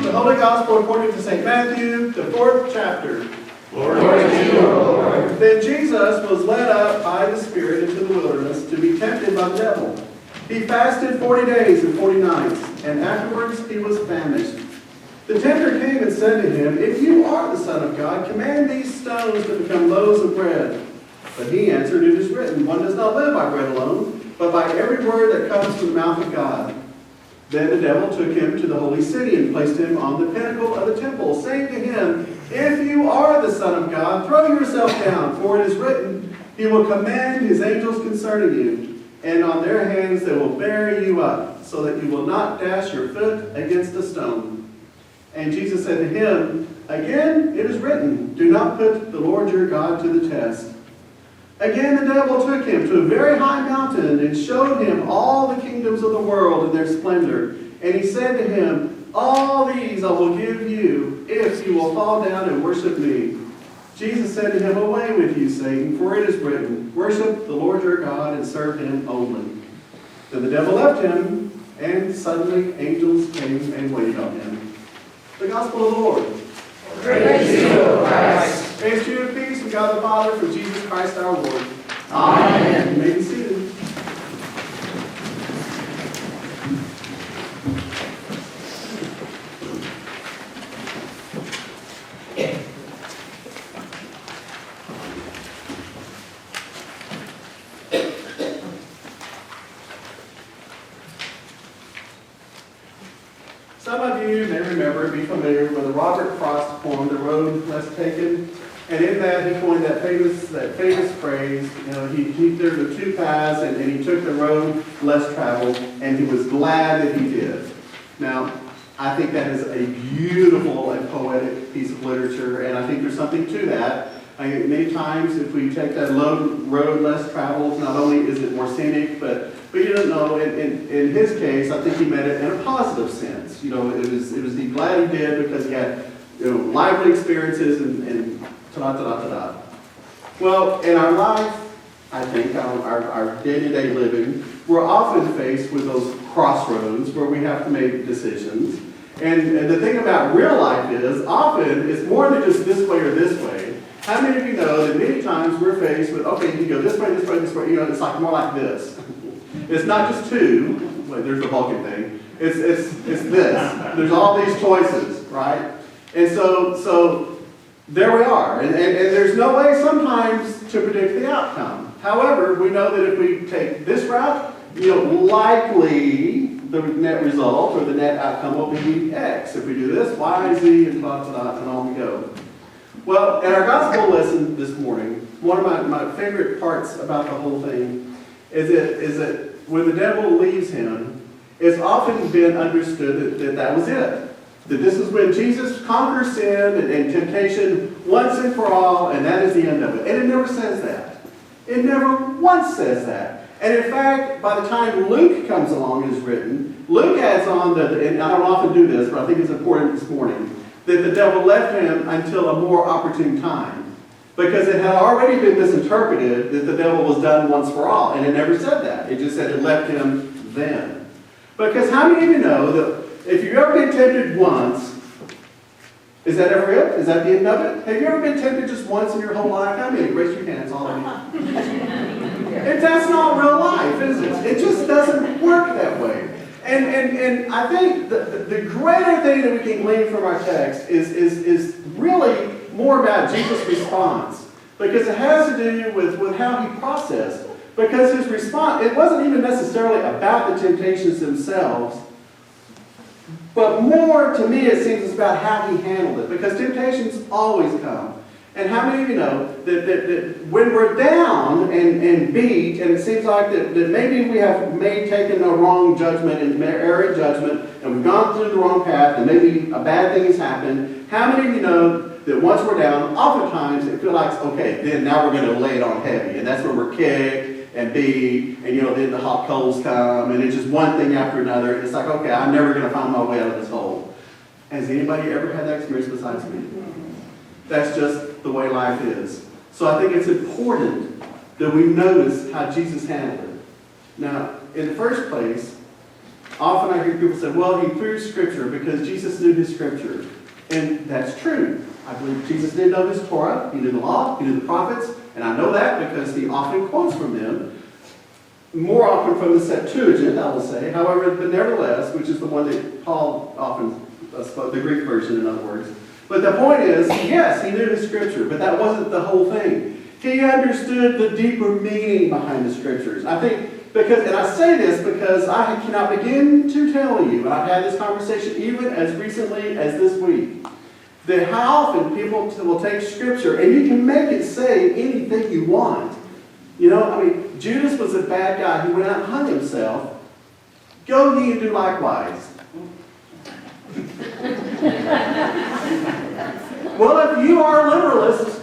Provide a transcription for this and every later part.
The Holy Gospel according to St. Matthew, the 4th chapter. Glory to you, O Lord. Then Jesus was led up by the Spirit into the wilderness to be tempted by the devil. He fasted 40 days and 40 nights, and afterwards he was famished. The tempter came and said to him, "If you are the Son of God, command these stones to become loaves of bread." But he answered, "It is written, one does not live by bread alone, but by every word that comes from the mouth of God." Then the devil took him to the holy city and placed him on the pinnacle of the temple, saying to him, "If you are the Son of God, throw yourself down, for it is written, He will command His angels concerning you, and on their hands they will bear you up, so that you will not dash your foot against a stone." And Jesus said to him, "Again it is written, do not put the Lord your God to the test." Again the devil took him to a very high mountain and showed him all the kingdoms of the world and their splendor. And he said to him, "All these I will give you, if you will fall down and worship me." Jesus said to him, "Away with you, Satan, for it is written, worship the Lord your God and serve him only." Then the devil left him, and suddenly angels came and waited on him. The Gospel of the Lord. Praise to you, O Christ. Praise to you and peace from God the Father, from Jesus Christ our Lord. Amen. You may be seated. Some of you may remember, be familiar with the Robert Frost poem, "The Road Less Taken," and in that he coined that famous phrase. You know, there were two paths, and he took the road less traveled, and he was glad that he did. Now, I think that is a beautiful and poetic piece of literature, and I think there's something to that. Many times, if we take that road less traveled, not only is it more scenic, but you don't know. In his case, I think he meant it in a positive sense. You know, it was he glad he did because he had lively experiences and ta-da. Well, in our life, I think our day-to-day living, we're often faced with those crossroads where we have to make decisions. And the thing about real life is, often it's more than just this way or this way. How many of you know that many times we're faced with, okay, you go this way, this way, this way, it's like more like this. It's not just two, wait, there's the Vulcan thing. It's this. There's all these choices, right? And so there we are. And there's no way sometimes to predict the outcome. However, we know that if we take this route, likely the net result or the net outcome will be X. If we do this, Y, Z, and and on we go. Well, in our gospel lesson this morning, one of my favorite parts about the whole thing is that when the devil leaves him, it's often been understood that was it. That this is when Jesus conquers sin and temptation once and for all, and that is the end of it. And it never says that. It never once says that. And in fact, by the time Luke comes along and is written, Luke adds on, and I don't often do this, but I think it's important this morning, that the devil left him until a more opportune time. Because it had already been misinterpreted that the devil was done once for all. And it never said that. It just said it left him then. Because how many of you know that if you've ever been tempted once, is that ever it? Is that the end of it? Have you ever been tempted just once in your whole life? How many? Raise your hands, all of you. That's not real life, is it? It just doesn't work that way. And I think the greater thing that we can glean from our text is really more about Jesus' response. Because it has to do with how he processed. Because his response, it wasn't even necessarily about the temptations themselves, but more, to me, it seems it's about how he handled it. Because temptations always come. And how many of you know that when we're down and beat, and it seems like that maybe we have taken a wrong judgment and error judgment, and we've gone through the wrong path, and maybe a bad thing has happened, how many of you know that once we're down, oftentimes it feels like, okay, then now we're going to lay it on heavy. And that's where we're kicked and beat, and then the hot coals come, and it's just one thing after another. And it's like, okay, I'm never going to find my way out of this hole. Has anybody ever had that experience besides me? That's just the way life is. So I think it's important that we notice how Jesus handled it. Now, in the first place, often I hear people say, well, he threw Scripture because Jesus knew his Scripture. And that's true. I believe Jesus did know his Torah, he knew the law, he knew the prophets, and I know that because he often quotes from them. More often from the Septuagint, I will say. However, but nevertheless, which is the one that Paul often spoke, the Greek version, in other words. But the point is, yes, he knew his Scripture, but that wasn't the whole thing. He understood the deeper meaning behind the Scriptures. I think, because, and I say this because I cannot begin to tell you, and I've had this conversation even as recently as this week, that how often people will take Scripture, and you can make it say anything you want. You know, I mean, Judas was a bad guy. He went out and hung himself. Go ye and do likewise. Well, if you are a literalist,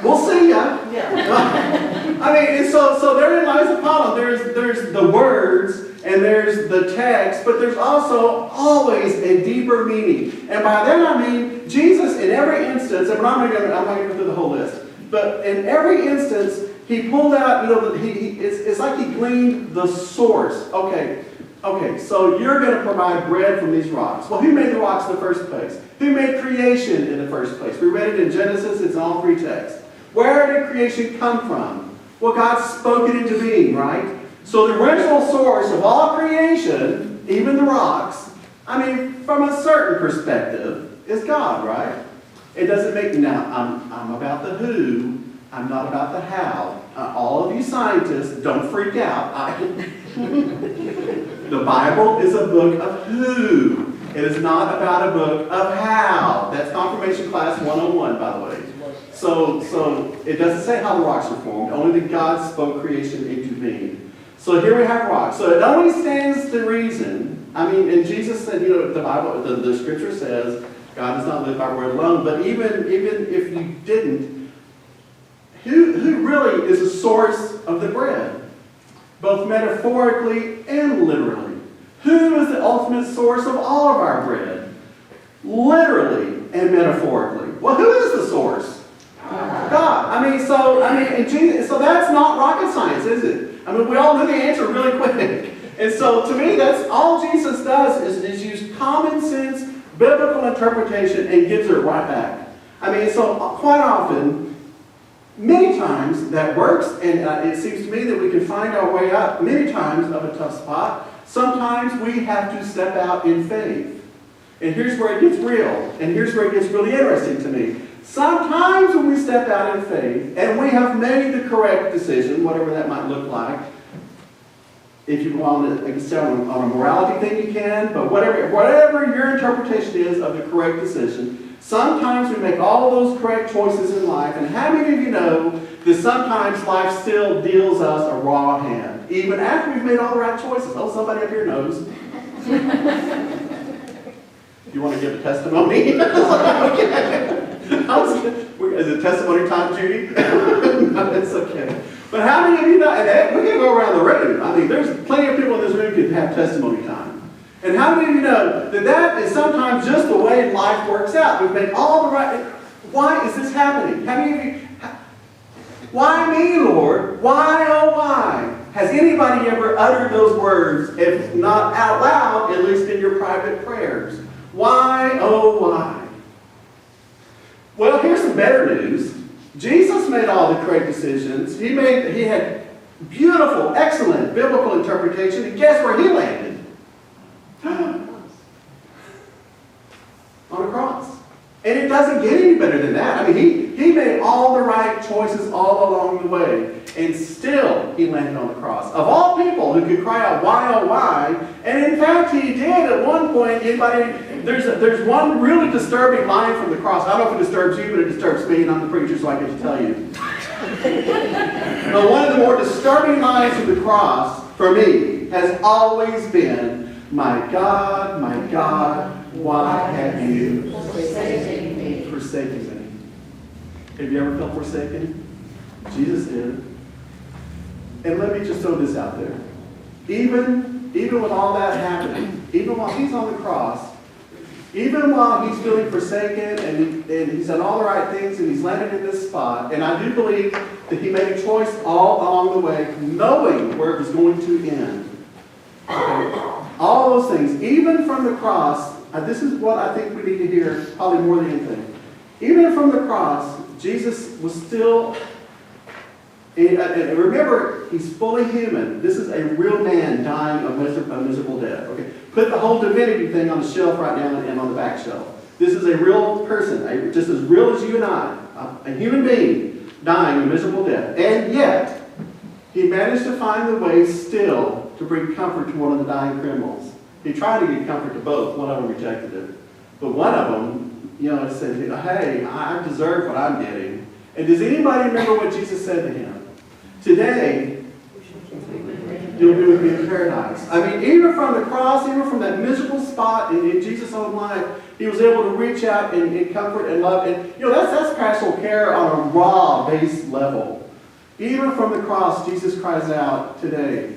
we'll see ya. I mean, and so therein lies the problem. There's the words and there's the text, but there's also always a deeper meaning. And by that I mean Jesus in every instance, and I'm not going to go through the whole list, but in every instance, he pulled out, you know, it's like he gleaned the source. Okay, so you're going to provide bread from these rocks. Well, who made the rocks in the first place? Who made creation in the first place? We read it in Genesis, it's in all three texts. Where did creation come from? Well, God spoke it into being, right? So the original source of all creation, even the rocks, I mean, from a certain perspective, is God, right? It doesn't make, now, I'm about the who, I'm not about the how. All of you scientists, don't freak out. The Bible is a book of who. It is not about a book of how. That's Confirmation Class 101, by the way. So it doesn't say how the rocks are formed, only that God spoke creation into being. So here we have rocks. So it only stands to reason. I mean, and Jesus said, you know, the Bible, the Scripture says, God does not live by word alone. But even if you didn't, who really is the source of the bread? Both metaphorically and literally. Who is the ultimate source of all of our bread? Literally and metaphorically. Well, who is the source? God. And Jesus, so that's not rocket science, is it? I mean, we all know the answer really quick. And so to me, that's all Jesus does is use common sense, biblical interpretation, and gives it right back. I mean, so quite often, many times that works, and it seems to me that we can find our way out many times of a tough spot. Sometimes we have to step out in faith. And here's where it gets real, and here's where it gets really interesting to me. Sometimes when we step out in faith, and we have made the correct decision, whatever that might look like, if you want to say on a morality thing you can, but whatever your interpretation is of the correct decision, sometimes we make all those correct choices in life, and how many of you know that sometimes life still deals us a raw hand, even after we've made all the right choices? Oh, somebody up here knows. You want to give a testimony? Okay. Is it testimony time, Judy? No, it's okay. But how many of you know, and we can go around the room. I mean, there's plenty of people in this room who can have testimony time. And how many of you know that is sometimes just the way life works out? We've made all the right... Why is this happening? How many of you... Why me, Lord? Why, oh why? Has anybody ever uttered those words, if not out loud, at least in your private prayers? Why, oh why? Well, here's some better news. Jesus made all the correct decisions. He had beautiful, excellent biblical interpretation, and guess where he landed? On a cross. And it doesn't get any better than that. I mean, he made all the right choices all along the way, and still he landed on the cross. Of all people who could cry out, why, oh, why? And in fact, he did at one point. There's one really disturbing line from the cross. I don't know if it disturbs you, but it disturbs me, and I'm the preacher, so I get to tell you. But one of the more disturbing lines from the cross, for me, has always been, my God, why have you forsaken me? Have you ever felt forsaken? Jesus did. And let me just throw this out there. Even with all that happening, even while he's on the cross, even while he's feeling forsaken and he's done all the right things and he's landed in this spot, and I do believe that he made a choice all along the way, knowing where it was going to end. Okay. All those things, even from the cross, this is what I think we need to hear probably more than anything. Even from the cross, Jesus was still, and remember, he's fully human. This is a real man dying a miserable death. Okay, put the whole divinity thing on the shelf right now and on the back shelf. This is a real person, just as real as you and I, a human being dying a miserable death. And yet, he managed to find the way still to bring comfort to one of the dying criminals. He tried to give comfort to both. One of them rejected it. But one of them, said, hey, I deserve what I'm getting. And does anybody remember what Jesus said to him? Today, you'll be with me in paradise. I mean, even from the cross, even from that miserable spot in Jesus' own life, he was able to reach out and comfort and love. And, that's pastoral care on a raw, base level. Even from the cross, Jesus cries out today.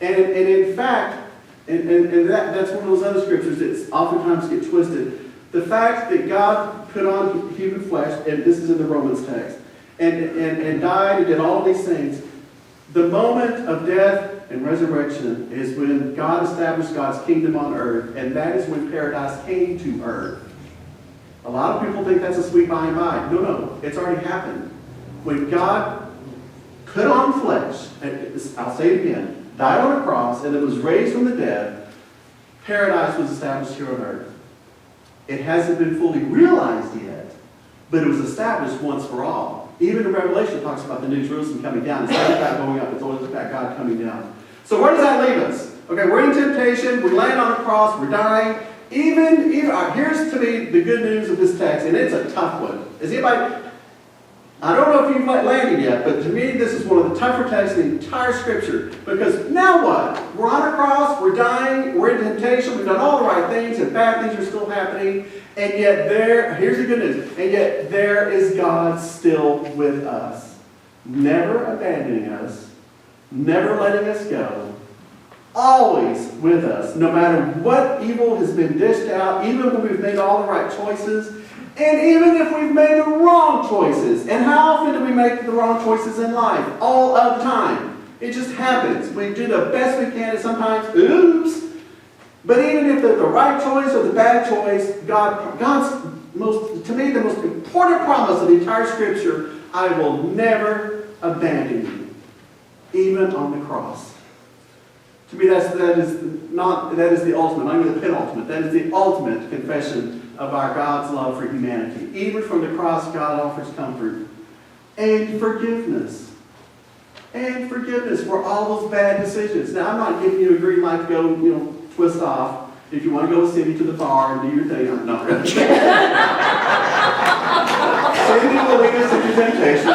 And in fact, that's one of those other scriptures that oftentimes get twisted. The fact that God put on human flesh, and this is in the Romans text, and died and did all of these things, the moment of death and resurrection is when God established God's kingdom on earth, and that is when paradise came to earth. A lot of people think that's a sweet by and by. No, it's already happened. When God put on flesh, and I'll say it again, died on a cross, and it was raised from the dead, paradise was established here on earth. It hasn't been fully realized yet, but it was established once for all. Even in Revelation, it talks about the New Jerusalem coming down. It's not about going up, it's always about God coming down. So where does that leave us? Okay, we're in temptation, we land on a cross, we're dying. Even here's to me the good news of this text, and it's a tough one. Is anybody... I don't know if you've landed yet, but to me this is one of the tougher texts in the entire Scripture. Because now what? We're on a cross, we're dying, we're in temptation, we've done all the right things, and bad things are still happening. And yet here's the good news, and yet there is God still with us. Never abandoning us, never letting us go, always with us, no matter what evil has been dished out, even when we've made all the right choices, and even if we've made the wrong choices. And how often do we make the wrong choices in life? All of the time. It just happens. We do the best we can, and sometimes, oops. But even if they're the right choice or the bad choice, God's to me, the most important promise of the entire Scripture, I will never abandon you, even on the cross. To me, that is the ultimate, not even the penultimate. That is the ultimate confession of our God's love for humanity. Even from the cross, God offers comfort and forgiveness. And forgiveness for all those bad decisions. Now, I'm not giving you a green light to go, twist off. If you want to go with Cindy to the bar and do your thing, I'm not really. Cindy will lead us into temptation.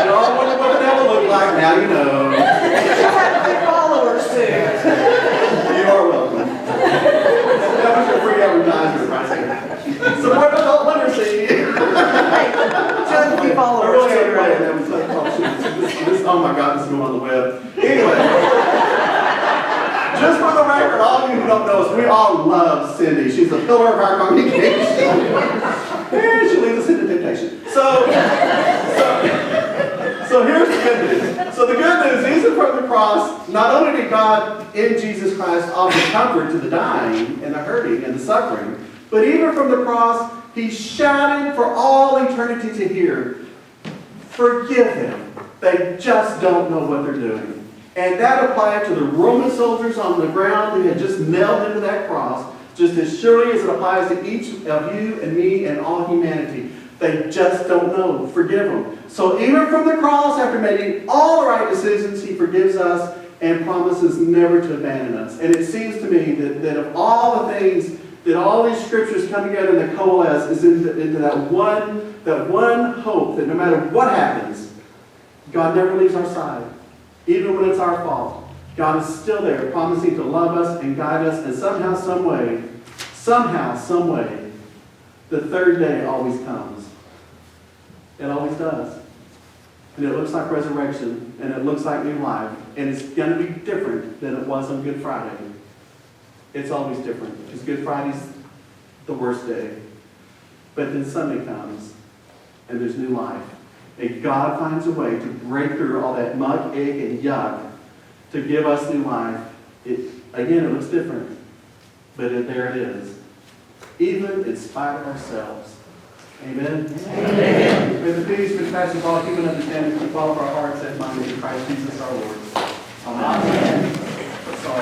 You all wonder what the devil looked like. Now you know. She'll have a few followers soon. You are welcome. That was your free advertisement right there. Support adult literacy. She'll have a few I followers really soon, am right? glad that was like, oh my God, this is going on the web. Anyway. Just for the record, all of you who don't know us, we all love Cindy. She's a pillar of our congregation. And she leads us into temptation. So here's the good news. So the good news, even from the cross, not only did God in Jesus Christ offer comfort to the dying and the hurting and the suffering, but even from the cross, he shouted for all eternity to hear, forgive them. They just don't know what they're doing. And that applied to the Roman soldiers on the ground who had just nailed into that cross, just as surely as it applies to each of you and me and all humanity. They just don't know. Forgive them. So even from the cross, after making all the right decisions, he forgives us and promises never to abandon us. And it seems to me that of all the things that all these scriptures come together and they coalesce is into that one hope that no matter what happens, God never leaves our side. Even when it's our fault, God is still there, promising to love us and guide us, and somehow, some way, the third day always comes. It always does. And it looks like resurrection, and it looks like new life, and it's going to be different than it was on Good Friday. It's always different, because Good Friday's the worst day. But then Sunday comes, and there's new life. And God finds a way to break through all that muck, egg, and yuck to give us new life Again, it looks different, but there it is. Even in spite of ourselves. Amen? Amen. May the peace which passes all human understanding keep all of our hearts and minds in Christ Jesus our Lord. Amen.